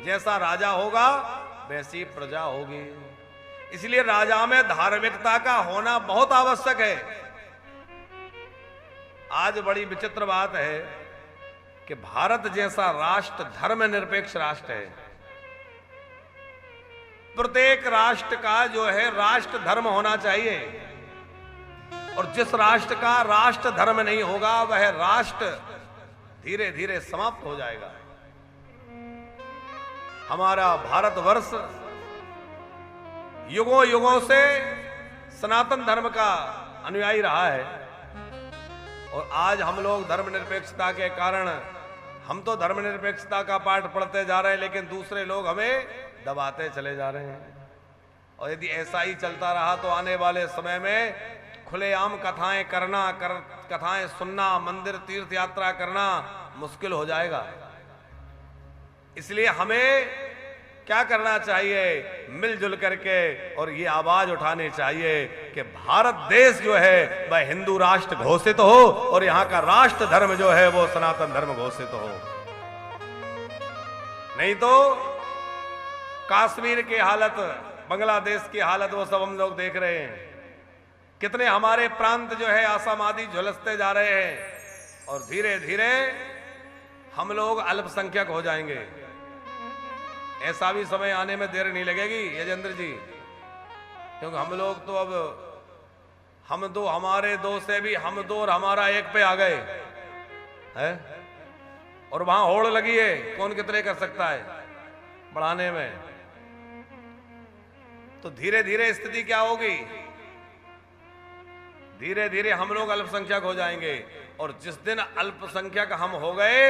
जैसा राजा होगा वैसी प्रजा होगी। इसलिए राजा में धार्मिकता का होना बहुत आवश्यक है। आज बड़ी विचित्र बात है कि भारत जैसा राष्ट्र धर्म निरपेक्ष राष्ट्र है। प्रत्येक राष्ट्र का जो है राष्ट्र धर्म होना चाहिए, और जिस राष्ट्र का राष्ट्र धर्म नहीं होगा वह राष्ट्र धीरे धीरे समाप्त हो जाएगा। हमारा भारतवर्ष युगों युगों से सनातन धर्म का अनुयायी रहा है, और आज हम लोग धर्मनिरपेक्षता के कारण, हम तो धर्मनिरपेक्षता का पाठ पढ़ते जा रहे हैं, लेकिन दूसरे लोग हमें दबाते चले जा रहे हैं। और यदि ऐसा ही चलता रहा तो आने वाले समय में खुलेआम कथाएं करना, कथाएं सुनना, मंदिर तीर्थ यात्रा करना मुश्किल हो जाएगा। इसलिए हमें क्या करना चाहिए, मिलजुल करके और ये आवाज उठानी चाहिए कि भारत देश जो है वह हिंदू राष्ट्र घोषित हो, और यहां का राष्ट्र धर्म जो है वो सनातन धर्म घोषित हो। नहीं तो कश्मीर की हालत, बांग्लादेश की हालत, वो सब हम लोग देख रहे हैं। कितने हमारे प्रांत जो है आसामादी झुलसते जा रहे हैं, और धीरे धीरे हम लोग अल्पसंख्यक हो जाएंगे। ऐसा भी समय आने में देर नहीं लगेगी यजेंद्र जी, क्योंकि हम लोग तो अब हम दो, हमारे दो से भी हम दो और हमारा एक पे आ गए है, और वहां होड़ लगी है, कौन कितने कर सकता है बढ़ाने में। तो धीरे धीरे स्थिति क्या होगी, धीरे धीरे हम लोग अल्पसंख्यक हो जाएंगे, और जिस दिन अल्पसंख्यक हम हो गए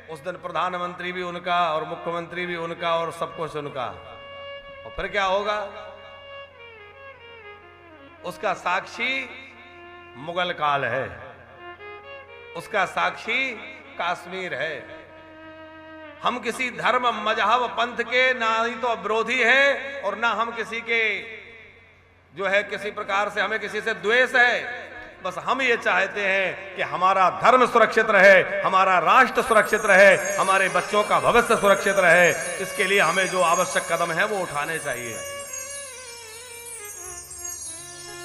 उस दिन प्रधानमंत्री भी उनका और मुख्यमंत्री भी उनका और सब कुछ उनका। और फिर क्या होगा, उसका साक्षी मुगल काल है, उसका साक्षी कश्मीर है। हम किसी धर्म मजहब पंथ के ना ही तो विरोधी है, और ना हम किसी के जो है किसी प्रकार से हमें किसी से द्वेष है। बस हम ये चाहते हैं कि हमारा धर्म सुरक्षित रहे, हमारा राष्ट्र सुरक्षित रहे, हमारे बच्चों का भविष्य सुरक्षित रहे। इसके लिए हमें जो आवश्यक कदम है वो उठाने चाहिए।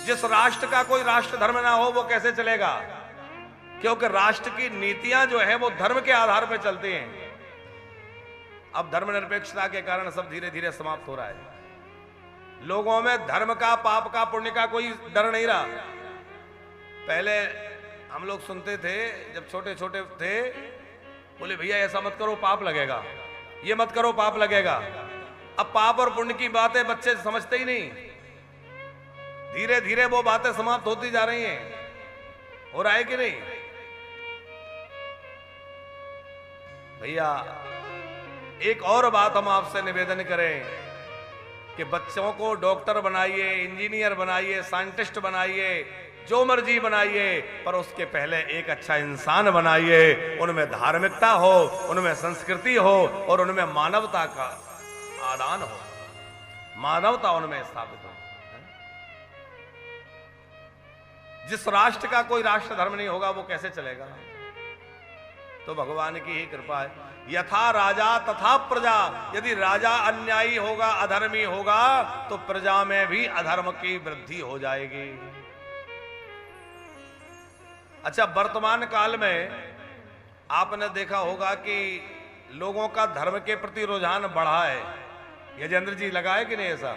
जिस राष्ट्र का कोई राष्ट्र धर्म ना हो वो कैसे चलेगा, क्योंकि राष्ट्र की नीतियां जो है वो धर्म के आधार पर चलती हैं। अब धर्मनिरपेक्षता के कारण सब धीरे धीरे समाप्त हो रहा है। लोगों में धर्म का, पाप का, पुण्य का कोई डर नहीं रहा। पहले हम लोग सुनते थे जब छोटे छोटे थे, बोले भैया ऐसा मत करो पाप लगेगा, ये मत करो पाप लगेगा। अब पाप और पुण्य की बातें बच्चे समझते ही नहीं। धीरे धीरे वो बातें समाप्त होती जा रही हैं। हो रहा है कि नहीं भैया? एक और बात हम आपसे निवेदन करें कि बच्चों को डॉक्टर बनाइए, इंजीनियर बनाइए, साइंटिस्ट बनाइए, जो मर्जी बनाइए, पर उसके पहले एक अच्छा इंसान बनाइए। उनमें धार्मिकता हो, उनमें संस्कृति हो, और उनमें मानवता का आदान हो, मानवता उनमें स्थापित हो। जिस राष्ट्र का कोई राष्ट्र धर्म नहीं होगा वो कैसे चलेगा? तो भगवान की ही कृपा है। यथा राजा तथा प्रजा, यदि राजा अन्यायी होगा, अधर्मी होगा, तो प्रजा में भी अधर्म की वृद्धि हो जाएगी। अच्छा, वर्तमान काल में आपने देखा होगा कि लोगों का धर्म के प्रति रुझान बढ़ा है। यजेंद्र जी लगा है कि नहीं ऐसा?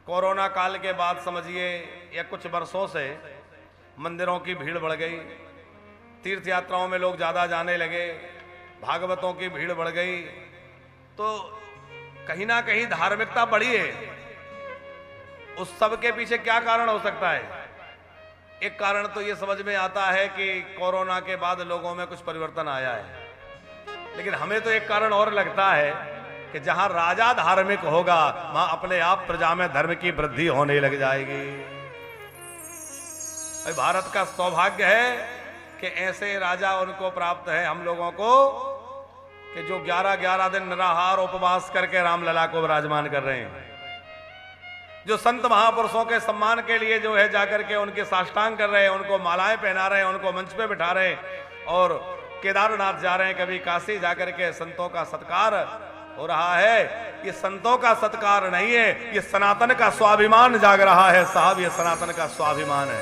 कोरोना काल के बाद समझिए या कुछ वर्षों से मंदिरों की भीड़ बढ़ गई, तीर्थ यात्राओं में लोग ज्यादा जाने लगे, भागवतों की भीड़ बढ़ गई, तो कहीं ना कहीं धार्मिकता बढ़ी है। उस सब के पीछे क्या कारण हो सकता है? एक कारण तो ये समझ में आता है कि कोरोना के बाद लोगों में कुछ परिवर्तन आया है, लेकिन हमें तो एक कारण और लगता है कि जहां राजा धार्मिक होगा वहां अपने आप प्रजा में धर्म की वृद्धि होने लग जाएगी। भारत का सौभाग्य है कि ऐसे राजा उनको प्राप्त है, हम लोगों को, कि जो 11-11 दिन निराहार उपवास करके रामलला को विराजमान कर रहे हैं, जो संत महापुरुषों के सम्मान के लिए जो है जाकर के उनके साष्टांग कर रहे हैं, उनको मालाएं पहना रहे हैं, उनको मंच पे बिठा रहे हैं, और केदारनाथ जा रहे हैं, कभी काशी जाकर के संतों का सत्कार हो रहा है। ये संतों का सत्कार नहीं है, ये सनातन का स्वाभिमान जाग रहा है साहब, ये सनातन का स्वाभिमान है।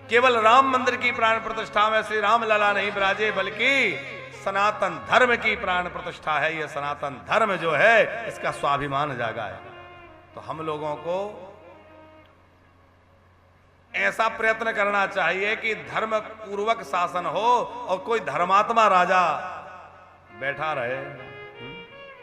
केवल राम मंदिर की प्राण प्रतिष्ठा में श्री राम लला नहीं विराजे, बल्कि सनातन धर्म की प्राण प्रतिष्ठा है। ये सनातन धर्म जो है इसका स्वाभिमान जागा है। तो हम लोगों को ऐसा प्रयत्न करना चाहिए कि धर्म पूर्वक शासन हो और कोई धर्मात्मा राजा बैठा रहे।